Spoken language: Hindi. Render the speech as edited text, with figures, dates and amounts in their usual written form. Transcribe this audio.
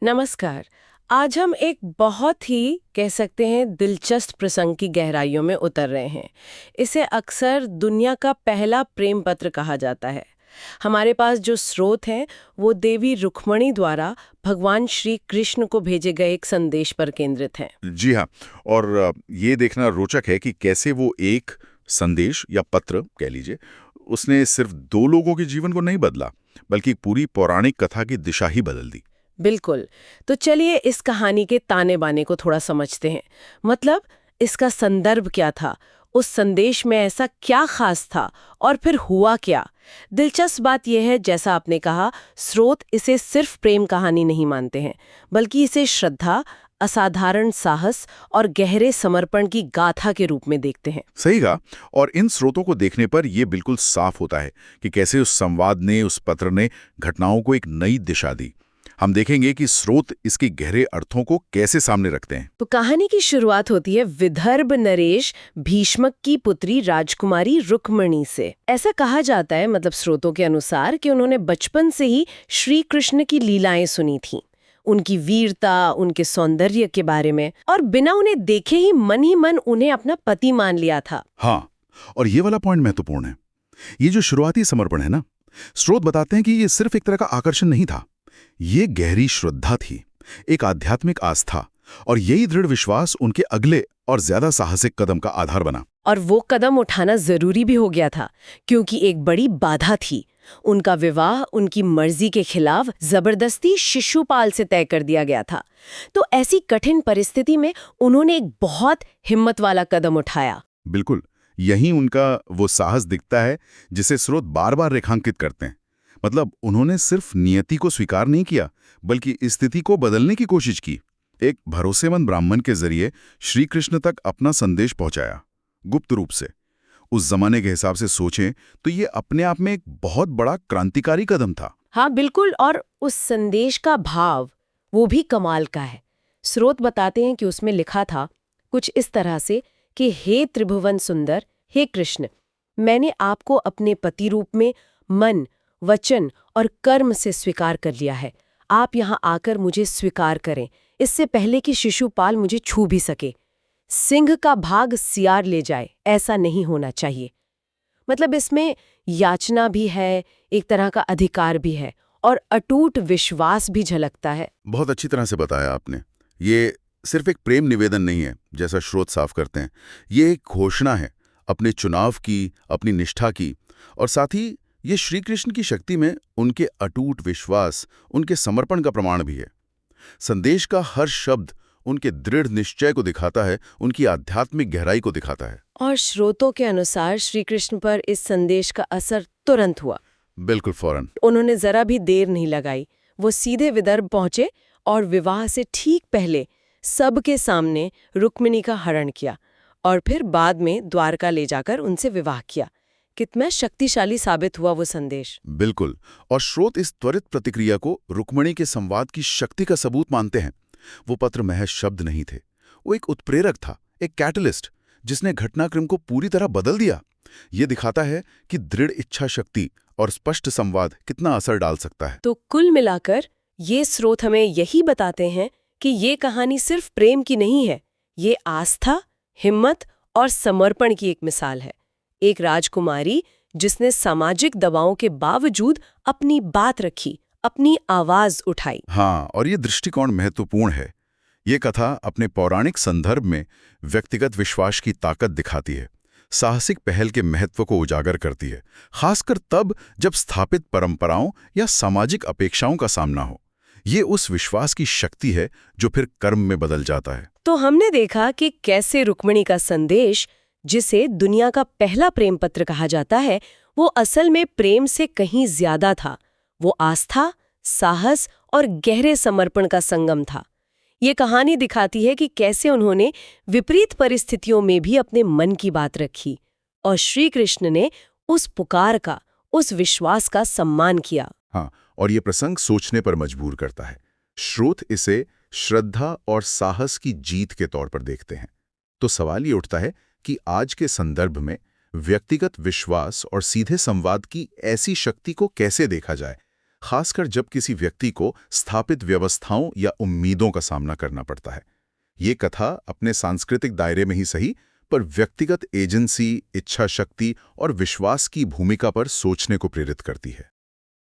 नमस्कार। आज हम एक बहुत ही कह सकते हैं दिलचस्प प्रसंग की गहराइयों में उतर रहे हैं। इसे अक्सर दुनिया का पहला प्रेम पत्र कहा जाता है। हमारे पास जो स्रोत हैं वो देवी रुक्मिणी द्वारा भगवान श्री कृष्ण को भेजे गए एक संदेश पर केंद्रित हैं। जी हाँ। और ये देखना रोचक है कि कैसे वो एक संदेश या पत्र कह लीजिए, उसने सिर्फ दो लोगों के जीवन को नहीं बदला, बल्कि पूरी पौराणिक कथा की दिशा ही बदल दी। बिल्कुल। तो चलिए इस कहानी के ताने बाने को थोड़ा समझते हैं। मतलब इसका संदर्भ क्या था, उस संदेश में ऐसा क्या खास था और फिर हुआ क्या। दिलचस्प बात यह है, जैसा आपने कहा, स्रोत इसे सिर्फ प्रेम कहानी नहीं मानते हैं, बल्कि इसे श्रद्धा, असाधारण साहस और गहरे समर्पण की गाथा के रूप में देखते हैं। सही कहा। और इन स्रोतों को देखने पर यह बिल्कुल साफ होता है कि कैसे उस संवाद ने, उस पत्र ने घटनाओं को एक नई दिशा दी। हम देखेंगे कि स्रोत इसके गहरे अर्थों को कैसे सामने रखते हैं। तो कहानी की शुरुआत होती है विदर्भ नरेश भीष्मक की पुत्री राजकुमारी रुक्मिणी से। ऐसा कहा जाता है, मतलब स्रोतों के अनुसार, कि उन्होंने बचपन से ही श्री कृष्ण की लीलाएं सुनी थीं, उनकी वीरता, उनके सौंदर्य के बारे में, और बिना उन्हें देखे ही मन उन्हें अपना पति मान लिया था। हाँ, और ये वाला पॉइंट महत्वपूर्ण है। ये जो शुरुआती समर्पण है ना, स्रोत बताते हैं कि ये सिर्फ एक तरह का आकर्षण नहीं था, ये गहरी श्रद्धा थी, एक आध्यात्मिक आस्था, और यही दृढ़ विश्वास उनके अगले और ज्यादा साहसिक कदम का आधार बना। और वो कदम उठाना जरूरी भी हो गया था, क्योंकि एक बड़ी बाधा थी। उनका विवाह उनकी मर्जी के खिलाफ जबरदस्ती शिशुपाल से तय कर दिया गया था। तो ऐसी कठिन परिस्थिति में उन्होंने एक बहुत हिम्मत वाला कदम उठाया। बिल्कुल, यहीं उनका वो साहस दिखता है जिसे स्रोत बार बार रेखांकित करते हैं। मतलब उन्होंने सिर्फ नियति को स्वीकार नहीं किया, बल्कि स्थिति को बदलने की कोशिश की। एक भरोसेमंद ब्राह्मण के जरिए श्री कृष्ण तक अपना संदेश पहुंचाया, गुप्त रूप से। उस जमाने के हिसाब से सोचें तो ये अपने आप में एक बहुत बड़ा क्रांतिकारी कदम था। हाँ बिल्कुल, और उस संदेश का भाव वो भी कमाल का है। स्रोत बताते हैं कि उसमें लिखा था कुछ इस तरह से कि हे त्रिभुवन सुंदर, हे कृष्ण, मैंने आपको अपने पति रूप में मन, वचन और कर्म से स्वीकार कर लिया है। आप यहाँ आकर मुझे स्वीकार करें, इससे पहले कि शिशुपाल मुझे छू भी सके। सिंह का भाग सियार ले जाए, ऐसा नहीं होना चाहिए। मतलब इसमें याचना भी है, एक तरह का अधिकार भी है, और अटूट विश्वास भी झलकता है। बहुत अच्छी तरह से बताया आपने। ये सिर्फ एक प्रेम निवेदन नहीं है, जैसा स्रोत साफ करते हैं। ये एक घोषणा है अपने चुनाव की, अपनी निष्ठा की, और साथ ही ये श्री कृष्ण की शक्ति में उनके अटूट विश्वास, उनके समर्पण का प्रमाण भी है। संदेश का हर शब्द उनके दृढ़ निश्चय को दिखाता है, उनकी आध्यात्मिक गहराई को दिखाता है। और स्रोतों के अनुसार श्री कृष्ण पर इस संदेश का असर तुरंत हुआ। बिल्कुल फौरन। उन्होंने जरा भी देर नहीं लगाई, वो सीधे विदर्भ पहुंचे और विवाह से ठीक पहले सबके सामने रुक्मिणी का हरण किया, और फिर बाद में द्वारका ले जाकर उनसे विवाह किया। कितना शक्तिशाली साबित हुआ वो संदेश। बिल्कुल। और स्रोत इस त्वरित प्रतिक्रिया को रुक्मिणी के संवाद की शक्ति का सबूत मानते हैं। वो पत्र महज शब्द नहीं थे, वो एक उत्प्रेरक था, एक कैटलिस्ट, जिसने घटनाक्रम को पूरी तरह बदल दिया। ये दिखाता है कि दृढ़ इच्छा शक्ति और स्पष्ट संवाद कितना असर डाल सकता है। तो कुल मिलाकर ये स्रोत हमें यही बताते हैं कि ये कहानी सिर्फ प्रेम की नहीं है, ये आस्था, हिम्मत और समर्पण की एक मिसाल है। एक राजकुमारी जिसने सामाजिक दबावों के बावजूद अपनी बात रखी, अपनी आवाज उठाई। हाँ, और ये दृष्टिकोण महत्वपूर्ण है। ये कथा अपने पौराणिक संदर्भ में व्यक्तिगत विश्वास की ताकत दिखाती है, साहसिक पहल के महत्व को उजागर करती है, खासकर तब जब स्थापित परंपराओं या सामाजिक अपेक्षाओं का सामना हो। ये उस विश्वास की शक्ति है जो फिर कर्म में बदल जाता है। तो हमने देखा कि कैसे रुक्मिणी का संदेश, जिसे दुनिया का पहला प्रेम पत्र कहा जाता है, वो असल में प्रेम से कहीं ज्यादा था। वो आस्था, साहस और गहरे समर्पण का संगम था। ये कहानी दिखाती है कि कैसे उन्होंने विपरीत परिस्थितियों में भी अपने मन की बात रखी, और श्री कृष्ण ने उस पुकार का, उस विश्वास का सम्मान किया। हाँ, और ये प्रसंग सोचने पर मजबूर करता है। स्रोत इसे श्रद्धा और साहस की जीत के तौर पर देखते हैं। तो सवाल ये उठता है कि आज के संदर्भ में व्यक्तिगत विश्वास और सीधे संवाद की ऐसी शक्ति को कैसे देखा जाए, खासकर जब किसी व्यक्ति को स्थापित व्यवस्थाओं या उम्मीदों का सामना करना पड़ता है। ये कथा अपने सांस्कृतिक दायरे में ही सही, पर व्यक्तिगत एजेंसी, इच्छा शक्ति और विश्वास की भूमिका पर सोचने को प्रेरित करती है।